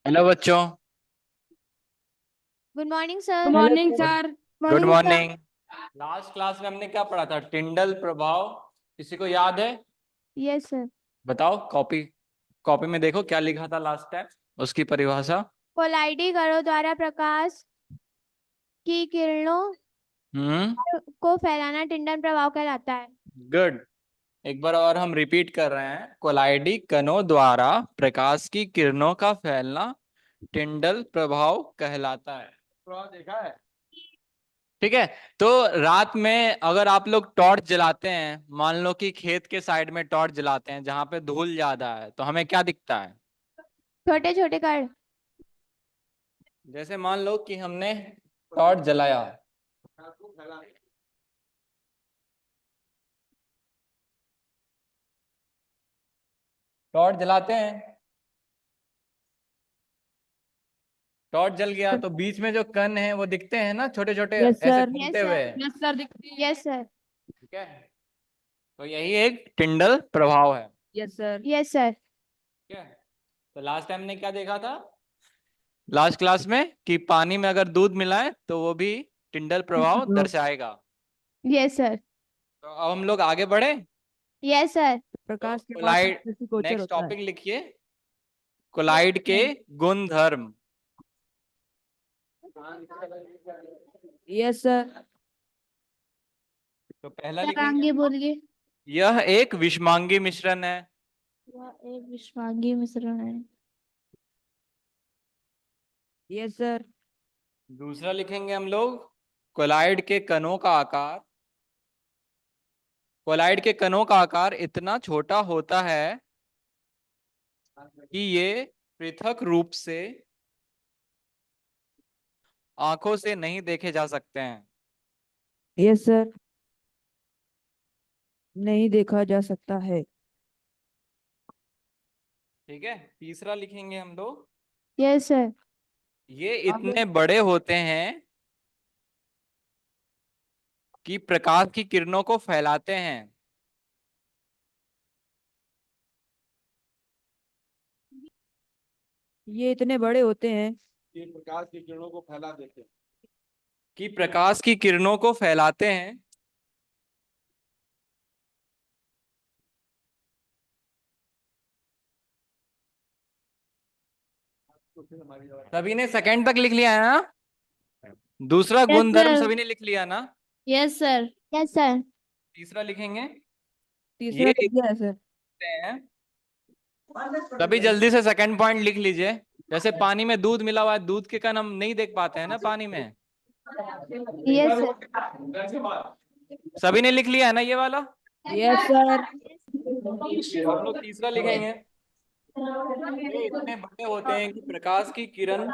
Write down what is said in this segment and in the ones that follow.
Hello बच्चों। Good morning good sir. Morning sir. Good morning sir. Morning. Last class में हमने क्या पढ़ा था? टिंडल प्रभाव। किसी को याद है? Yes sir. बताओ। कॉपी कॉपी में देखो क्या लिखा था लास्ट टाइम, उसकी परिभाषा। कोलाइडी कणों द्वारा प्रकाश की किरणों हम्म। को फैलाना टिंडल प्रभाव कहलाता है। गुड। एक बार और हम रिपीट कर रहे हैं। कोलाइडी कणों द्वारा प्रकाश की किरणों का फैलना टिंडल प्रभाव कहलाता है। प्रभाव देखा है? ठीक है। तो रात में अगर आप लोग टॉर्च जलाते हैं, मान लो कि खेत के साइड में टॉर्च जलाते हैं जहां पे धूल ज्यादा है, तो हमें क्या दिखता है? छोटे छोटे कण। जैसे मान लो कि हमने टॉर्च जलाया, टॉर्च जलाते हैं, टॉर्च जल गया तो बीच में जो कण है वो दिखते हैं ना, छोटे छोटे यस ऐसे सर। यस घूमते हुए। सर। यस सर दिखती है। Yes sir. ठीक है। तो यही एक टिंडल प्रभाव है। Yes sir. Yes sir. ठीक है। तो लास्ट टाइम ने क्या देखा था लास्ट क्लास में, कि पानी में अगर दूध मिलाए तो वो भी टिंडल प्रभाव दर्शाएगा। Yes sir. तो अब हम लोग आगे बढ़े। Yes sir. तो प्रकाश के बाद कोलाइड, दृष्टिगोचर नेक्स्ट होता है। टॉपिक लिखिए। कोलाइड के गुण धर्म। Yes sir. तो पहला सर लिखेंगे आगे हम लोग, बोलिए। यह एक विषमांगी मिश्रण है। यह एक विषमांगी मिश्रण है। Yes sir. दूसरा लिखेंगे हम लोग, कोलाइड के कणों का आकार, कोलाइड के कणों का आकार इतना छोटा होता है कि ये पृथक रूप से आंखों से नहीं देखे जा सकते हैं। Yes sir. नहीं देखा जा सकता है। ठीक है। तीसरा लिखेंगे हम लोग, यस सर। ये इतने बड़े होते हैं कि प्रकाश की किरणों को फैलाते हैं। ये इतने बड़े होते हैं। कि प्रकाश की किरणों को फैला देते हैं। कि प्रकाश की किरणों को फैलाते हैं। सभी ने सेकंड तक लिख लिया है ना? दूसरा यस गुणधर्म सर। सभी ने लिख लिया ना? Yes sir. Yes sir. तीसरा लिखेंगे, तीसरा ये लिख दिया है सर। इतने हैं। सभी जल्दी से सेकंड पॉइंट लिख लीजिए। जैसे पानी में दूध मिला हुआ है, दूध के कण हम नहीं देख पाते हैं ना पानी में। Yes sir. सभी ने लिख लिया है ना ये वाला? Yes sir. हम लोग तीसरा लिखेंगे, ये इतने बड़े होते हैं कि प्रकाश की किरण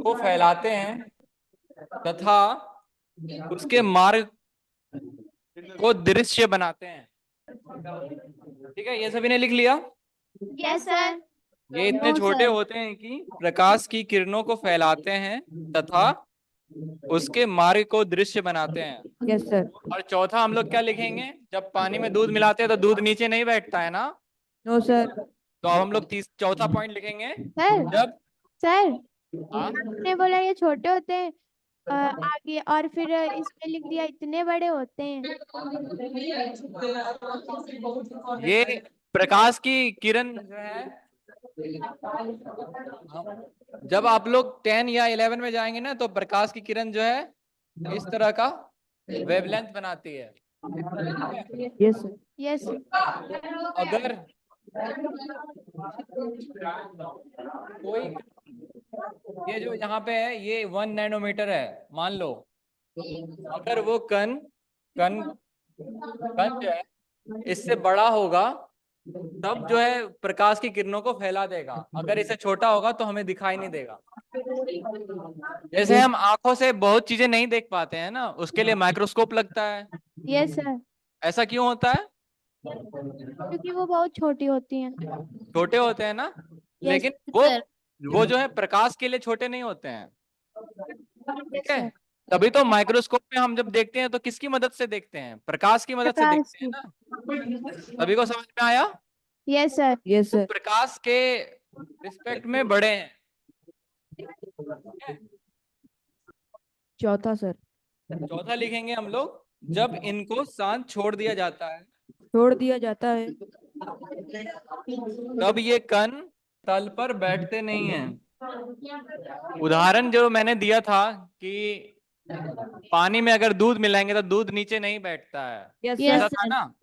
को फैलाते हैं तथा उसके मार्ग को दृश्य बनाते हैं। ठीक है, ये सभी ने लिख लिया। Yes sir. ये इतने नो छोटे सर। होते हैं कि प्रकाश की किरणों को फैलाते हैं तथा उसके मार्ग को दृश्य बनाते हैं। Yes sir. और चौथा हम लोग क्या लिखेंगे, जब पानी में दूध मिलाते हैं तो दूध नीचे नहीं बैठता है ना? No sir. तो अब हम लोग चौथा पॉइंट लिखेंगे, सर। जब सर हाँ, आपने बोला ये छोटे होते हैं, आगे और फिर इसमें लिख दिया इतने बड़े होते हैं। ये प्रकाश की किरण जो है, हाँ, जब आप लोग 10 या 11 में जाएंगे ना तो प्रकाश की किरण जो है इस तरह का वेवलेंथ बनाती है। ठीक है? Yes sir. यस। तो अगर कोई, ये जो यहाँ पे है ये 1 नैनोमीटर है मान लो, अगर वो कण कण कण जो है इससे बड़ा होगा तब जो है प्रकाश की किरणों को फैला देगा। अगर इससे छोटा होगा तो हमें दिखाई नहीं देगा। जैसे यस। हम आंखों से बहुत चीजें नहीं देख पाते हैं ना, उसके लिए माइक्रोस्कोप लगता है। Yes sir. ऐसा क्यों होता है? क्योंकि वो बहुत छोटी होती हैं। छोटे होते हैं ना, यस लेकिन सर। वो जो है प्रकाश के लिए छोटे नहीं होते हैं। ठीक यस है। सर। तभी तो माइक्रोस्कोप में हम जब देखते हैं तो किसकी मदद से देखते हैं? प्रकाश की मदद से प्रकाश देखते हैं की। ना। सभी को समझ में आया? Yes sir. यस तो सर। प्रकाश के रिस्पेक्ट में बड़े हैं। चौथा सर। चौथा लिखेंगे हम लोग, जब इनको शांत छोड़ दिया जाता है छोड़ दिया जाता है तब ये कण तल पर बैठते नहीं हैं। उदाहरण जो मैंने दिया था कि पानी में अगर दूध मिलाएंगे तो दूध नीचे नहीं बैठता है, यस यस ऐसा सर। था सर। ना।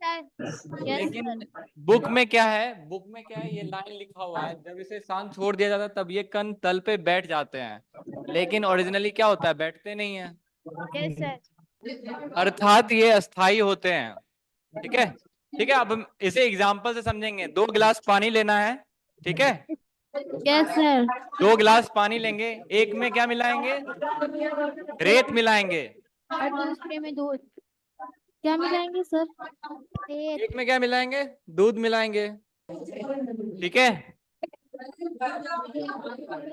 यस लेकिन सर। बुक में क्या है, बुक में क्या है, ये लाइन लिखा हुआ है, जब इसे शांत छोड़ दिया जाता है तब ये कण तल पे बैठ जाते हैं, लेकिन ओरिजिनली क्या होता है, बैठते नहीं है। Yes sir. अर्थात ये अस्थाई होते हैं। ठीक है, ठीक है। अब हम इसे एग्जाम्पल से समझेंगे। 2 गिलास पानी लेना है, ठीक है। Yes sir. 2 गिलास पानी लेंगे, एक में क्या मिलाएंगे, रेत मिलाएंगे। और दूसरे में दूध क्या मिलाएंगे सर? रेत। एक में क्या मिलाएंगे, दूध मिलाएंगे, ठीक है।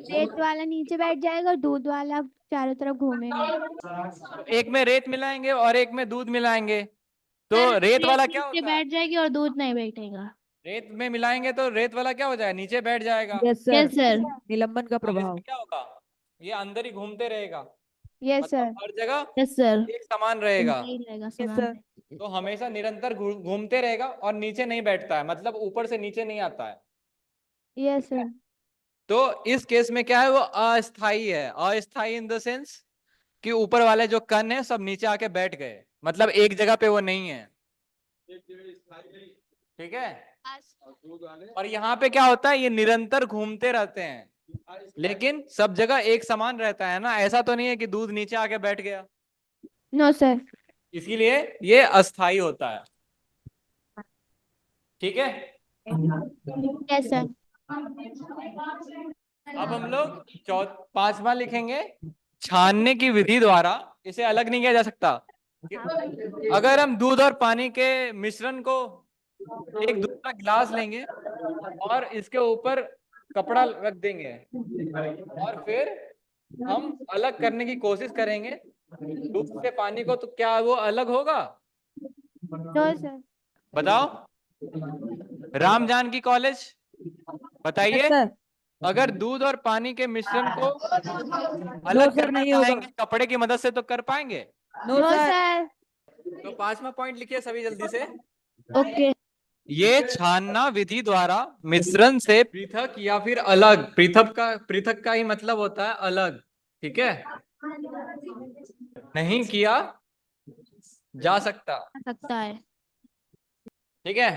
रेत वाला नीचे बैठ जाएगा और दूध वाला चारों तरफ घूमेगा। एक में रेत मिलाएंगे और एक में दूध मिलाएंगे, तो सर रेत वाला रेत क्या नीचे होता है, बैठ जाएगी और दूध नहीं बैठेगा। रेत में मिलाएंगे तो रेत वाला क्या हो जाएगा, नीचे बैठ जाएगा। Yes sir. Yes sir. निलंबन का और इसमें प्रभाव। क्या होगा, ये अंदर ही घूमते रहेगा, यस मतलब सर। हर जगह यस सर। एक समान रहेगा। सही रहेगा यस समान। सर। तो हमेशा निरंतर घूमते रहेगा और नीचे नहीं बैठता है, मतलब ऊपर से नीचे नहीं आता है। Yes sir. तो इस केस में क्या है, वो अस्थाई है। अस्थाई इन द सेंस कि ऊपर वाले जो कण है सब नीचे आके बैठ गए, मतलब एक जगह पे वो नहीं है, ठीक है। और यहाँ पे क्या होता है, ये निरंतर घूमते रहते हैं, लेकिन सब जगह एक समान रहता है ना। ऐसा तो नहीं है कि दूध नीचे आके बैठ गया, नो सर। इसीलिए ये अस्थाई होता है, ठीक है। Yes sir. अब हम लोग पांचवा लिखेंगे, छानने की विधि द्वारा इसे अलग नहीं किया जा सकता। अगर हम दूध और पानी के मिश्रण को एक दूसरा गिलास लेंगे और इसके ऊपर कपड़ा रख देंगे और फिर हम अलग करने की कोशिश करेंगे दूध से पानी को, तो क्या वो अलग होगा, नो सर। बताओ। राम जानकी कॉलेज, यस बताइए। सर। अगर दूध और पानी के मिश्रण को नो अलग सर, करना नहीं होगा। चाहेंगे कपड़े की मदद से, तो कर पाएंगे। No no sir. सर। तो पांचवा पॉइंट लिखिए सभी जल्दी से। ओके। ये छानना विधि द्वारा मिश्रण से पृथक या फिर अलग, पृथक का ही मतलब होता है अलग, ठीक है, नहीं किया जा सकता, सकता है। ठीक है।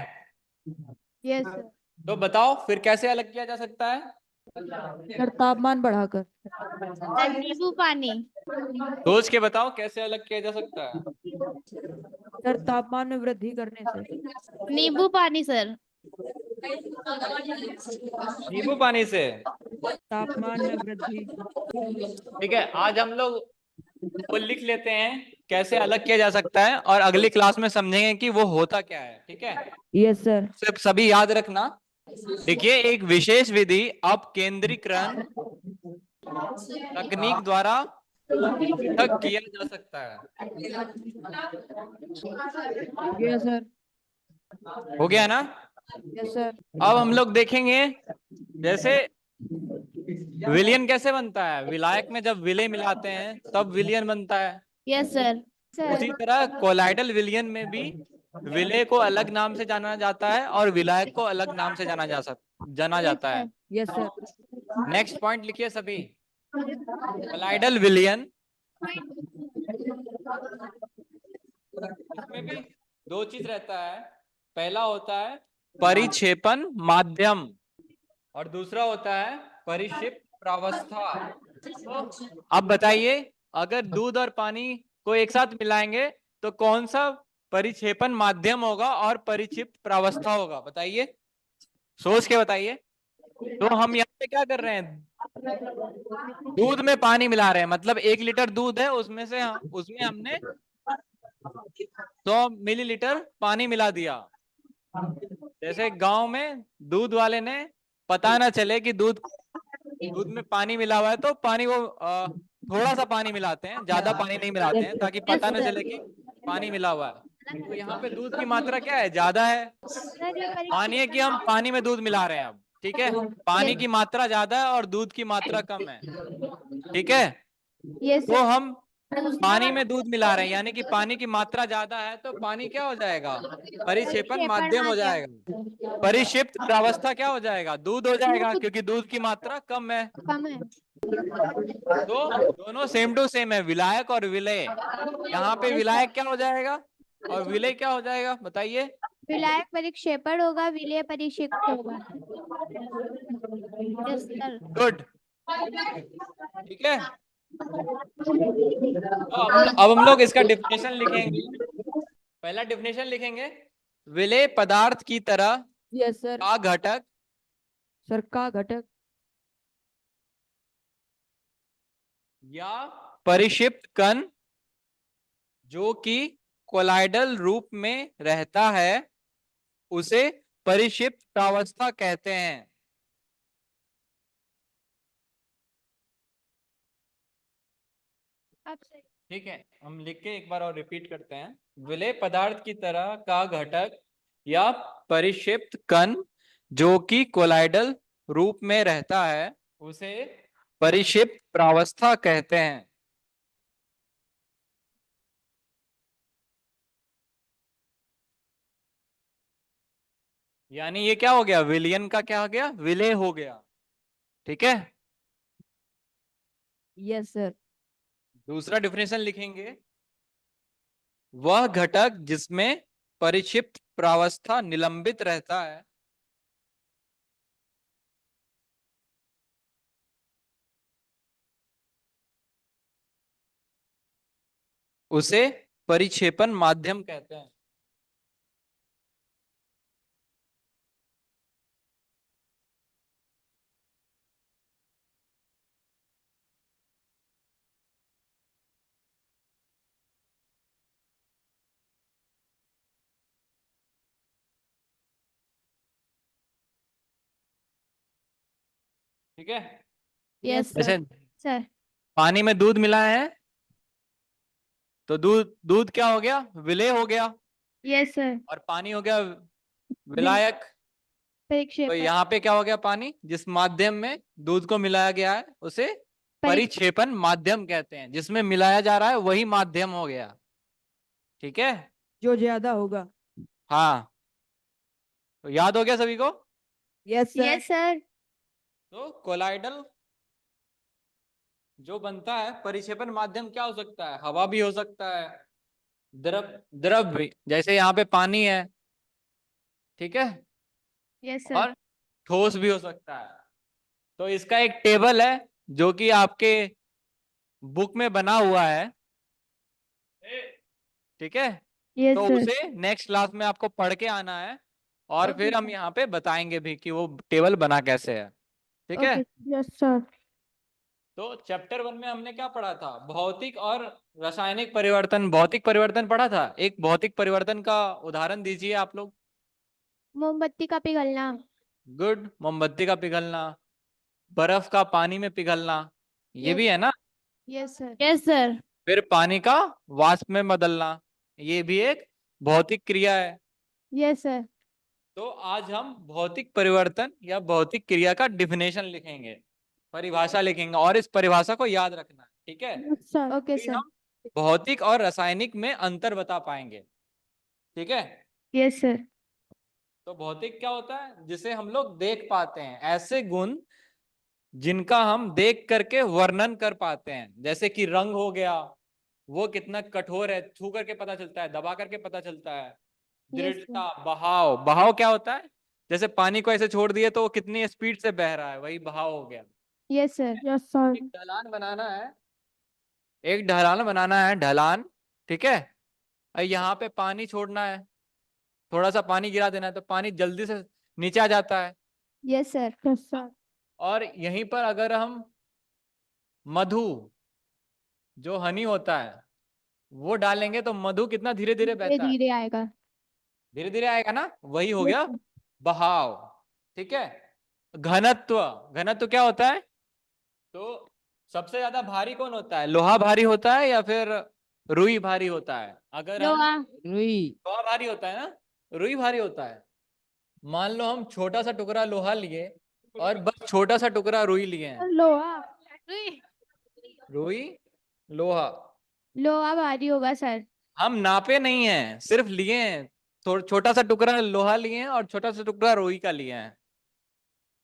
Yes sir. तो बताओ फिर कैसे अलग किया जा सकता है। सर तापमान बढ़ाकर। सर नींबू पानी। सोच के बताओ कैसे अलग किया जा सकता है। सर तापमान में वृद्धि करने से। नींबू पानी सर। नींबू पानी से, तापमान में वृद्धि। ठीक है। आज हम लोग वो लिख लेते हैं कैसे अलग किया जा सकता है, और अगली क्लास में समझेंगे कि वो होता क्या है, ठीक है। Yes sir. सिर्फ सभी याद रखना। देखिए, एक विशेष विधि अपकेंद्रीकरण तकनीक द्वारा पृथक किया जा सकता है। Yes sir. हो गया ना। Yes sir. अब हम लोग देखेंगे जैसे विलयन कैसे बनता है। विलायक में जब विलय मिलाते हैं तब विलयन बनता है। Yes sir. उसी तरह कोलाइडल विलयन में भी विलय को अलग नाम से जाना जाता है और विलायक को अलग नाम से जाना यस जाता है। Sir. Yes sir. Next point लिखिए सभी। कोलाइडल विलयन, इसमें भी 2 चीज रहता है। पहला होता है परिक्षेपण माध्यम और दूसरा होता है परिक्षिप्त प्रावस्था। तो अब बताइए, अगर दूध और पानी को एक साथ मिलाएंगे तो कौन सा परिक्षेपण माध्यम होगा और परिक्षिप्त प्रावस्था होगा, बताइए, सोच के बताइए। तो हम यहाँ पे क्या कर रहे हैं, दूध में पानी मिला रहे हैं, मतलब 1 लीटर दूध है, उसमें हमने 100 मिलीलीटर पानी मिला दिया। जैसे गांव में दूध वाले ने पता ना चले कि दूध में पानी मिला हुआ है, तो पानी वो थोड़ा सा पानी मिलाते हैं, ज्यादा पानी नहीं मिलाते हैं, ताकि यस पता ना सर। चले कि पानी मिला हुआ है। तो यहाँ पे दूध की मात्रा क्या है, ज्यादा है। सर ये मानिए कि हम पानी में दूध मिला रहे हैं अब, ठीक है, पानी Yes. की मात्रा ज्यादा है और दूध की मात्रा कम है, ठीक है। Yes, तो sir. हम पानी में दूध मिला रहे हैं, यानी कि पानी की मात्रा ज्यादा है, तो पानी क्या हो जाएगा, परिक्षेपण परिक्षेपण माध्यम हो माध्यम। जाएगा। परिक्षिप्त प्रावस्था क्या हो जाएगा, दूध हो जाएगा, दूध। क्योंकि दूध की मात्रा कम है। कम है। तो दोनों सेम टू सेम है, विलायक और विलेय। यहाँ पे Yes, sir. विलायक क्या हो जाएगा और विलेय क्या हो जाएगा, बताइए। विलायक परिक्षेपण होगा, विलेय परिक्षिप्त होगा। Yes, sir. गुड, ठीक है। तो अब हम लोग इसका डिफिनेशन लिखेंगे। पहला डिफिनेशन लिखेंगे, विलेय पदार्थ की तरह यस सर। का घटक सर का घटक या परिक्षिप्त कण जो कि कोलाइडल रूप में रहता है उसे परिक्षिप्त प्रावस्था कहते हैं। अब सही। ठीक है, हम लिख के एक बार और रिपीट करते हैं। विलेय पदार्थ की तरह का घटक या परिक्षिप्त कण जो कि कोलाइडल रूप में रहता है उसे परिक्षिप्त प्रावस्था कहते हैं। यानी ये क्या हो गया, विलयन का क्या हो गया, विलेय हो गया, ठीक है। Yes sir. दूसरा डिफिनेशन लिखेंगे, वह घटक जिसमें परिक्षिप्त प्रावस्था निलंबित रहता है उसे परिक्षेपण माध्यम कहते हैं। ठीक है, Yes, sir. जैसे Sir. पानी में दूध मिलाया है तो दूध दूध क्या हो गया, विलेय हो गया, Yes, sir. और पानी हो गया विलायक। तो परिक्षेपण। यहाँ पे क्या हो गया, पानी जिस माध्यम में दूध को मिलाया गया है उसे परिक्षेपण माध्यम कहते हैं, जिसमें मिलाया जा रहा है वही माध्यम हो गया, ठीक है। जो ज्यादा होगा। हाँ, तो याद हो गया सभी को। Yes sir. Yes, sir. तो कोलाइडल जो बनता है, परिक्षेपण माध्यम क्या हो सकता है, हवा भी हो सकता है, द्रव द्रव भी, जैसे यहाँ पे पानी है, ठीक है, Yes, sir. और ठोस भी हो सकता है। तो इसका एक टेबल है जो कि आपके बुक में बना हुआ है, ठीक है। Yes, तो sir. उसे नेक्स्ट क्लास में आपको पढ़ के आना है, और Okay, फिर हम sir. यहाँ पे बताएंगे भी कि वो टेबल बना कैसे है, ठीक है। Okay. Yes, sir. तो चैप्टर 1 में हमने क्या पढ़ा था, भौतिक और रासायनिक परिवर्तन, भौतिक परिवर्तन पढ़ा था। एक भौतिक परिवर्तन का उदाहरण दीजिए आप लोग। मोमबत्ती का पिघलना। गुड, मोमबत्ती का पिघलना, बर्फ का पानी में पिघलना, ये Yes. भी है ना। Yes, sir. Yes, sir. फिर पानी का वाष्प में बदलना, ये भी एक भौतिक क्रिया है। Yes, sir. तो आज हम भौतिक परिवर्तन या भौतिक क्रिया का डिफिनेशन लिखेंगे, परिभाषा लिखेंगे, और इस परिभाषा को याद रखना है, ठीक है। Yes, sir. Okay, फिर sir. हम भौतिक और रासायनिक में अंतर बता पाएंगे, ठीक है। Yes, sir. तो भौतिक क्या होता है, जिसे हम लोग देख पाते हैं, ऐसे गुण जिनका हम देख करके वर्णन कर पाते हैं, जैसे कि रंग हो गया, वो कितना कठोर है, छू करके पता चलता है, दबा करके पता चलता है। Yes, sir. दृढ़ता, बहाव, बहाव क्या होता है, जैसे पानी को ऐसे छोड़ दिए तो वो कितनी स्पीड से बह रहा है, वही बहाव हो गया। Yes, sir. Yes, sir. एक ढलान बनाना है, एक ढलान बनाना है, ढलान, ठीक है। और यहाँ पे पानी छोड़ना है, थोड़ा सा पानी गिरा देना है तो पानी जल्दी से नीचे आ जाता है। Yes, sir. Yes, sir. और यहीं पर अगर हम मधु, जो हनी होता है, वो डालेंगे तो मधु कितना धीरे धीरे धीरे बहता है, धीरे आएगा। धीरे धीरे आएगा ना, वही हो Yes, गया sir. बहाव, ठीक है। घनत्व, घनत्व क्या होता है, तो सबसे ज्यादा भारी कौन होता है, लोहा भारी होता है या फिर रुई भारी होता है। अगर हम, लोहा। रुई। लोहा भारी होता है ना, रुई भारी होता है। मान लो हम छोटा सा टुकड़ा लोहा लिए और बस छोटा सा टुकड़ा रुई लिए हैं। लोहा। रुई, लोहा। लोहा भारी होगा सर। हम नापे नहीं है, सिर्फ लिए हैं। छोटा सा टुकड़ा लोहा लिए हैं और छोटा सा टुकड़ा रुई का लिए हैं।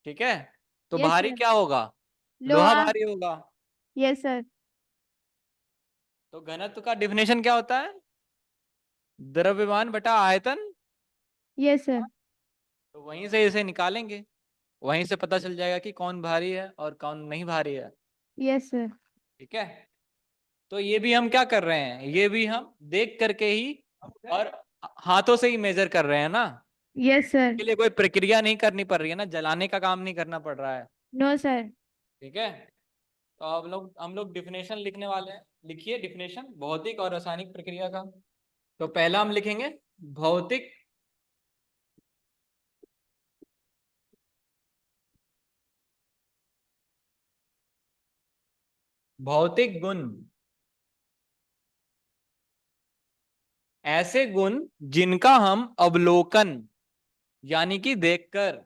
ठीक है, तो यस भारी सर। क्या होगा? लोहा लोहा। भारी होगा। Yes sir. तो घनत्व का डिफिनेशन क्या होता है? द्रव्यमान बटा आयतन। Yes sir. तो वहीं से इसे निकालेंगे, वहीं से पता चल जाएगा कि कौन भारी है और कौन नहीं भारी है। Yes sir. ठीक है, तो ये भी हम क्या कर रहे हैं, ये भी हम देख करके ही और हाथों से ही मेजर कर रहे हैं ना। Yes sir. इसके लिए कोई प्रक्रिया नहीं करनी पड़ रही है ना, जलाने का काम नहीं करना पड़ रहा है। No sir. ठीक है, तो अब हम लोग डिफिनेशन लिखने वाले हैं। लिखिए डिफिनेशन भौतिक और रासायनिक प्रक्रिया का। तो पहला हम लिखेंगे भौतिक भौतिक गुण, ऐसे गुण जिनका हम अवलोकन यानी कि देखकर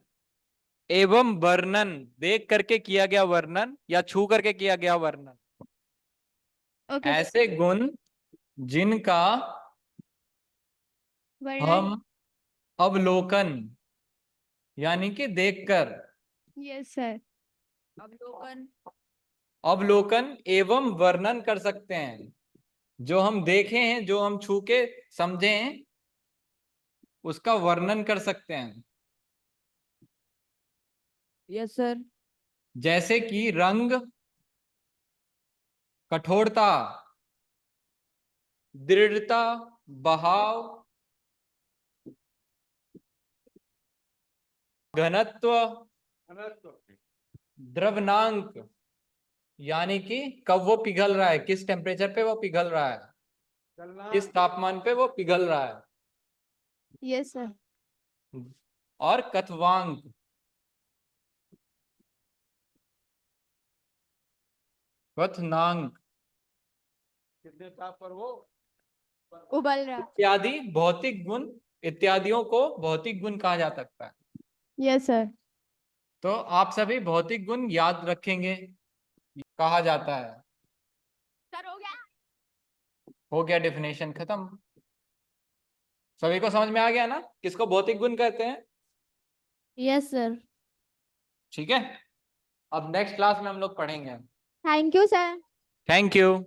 एवं वर्णन, देख करके किया गया वर्णन या छू करके किया गया वर्णन, ओके सर। ऐसे गुण जिनका वर्णन। हम अवलोकन यानी कि देखकर, यस सर। अवलोकन। अवलोकन एवं वर्णन कर सकते हैं। जो हम देखे हैं, जो हम छू के समझे हैं, उसका वर्णन कर सकते हैं। Yes sir. जैसे कि रंग, कठोरता, दृढ़ता, बहाव, घनत्व, द्रव्यनांक यानी कि कब वो पिघल रहा है, किस टेम्परेचर पे वो पिघल रहा है, किस तापमान पे वो पिघल रहा है, यस सर। और कथवांक, क्वथनांक, कितने ताप पर वो उबल रहा। इत्यादि भौतिक गुण, इत्यादियों को भौतिक गुण कहा जा सकता है। Yes sir. तो आप सभी भौतिक गुण याद रखेंगे, कहा जाता है। सर हो गया। हो गया, डेफिनेशन खत्म। सभी को समझ में आ गया ना किसको भौतिक गुण कहते हैं? Yes sir. ठीक है, अब नेक्स्ट क्लास में हम लोग पढ़ेंगे। Thank you sir. Thank you.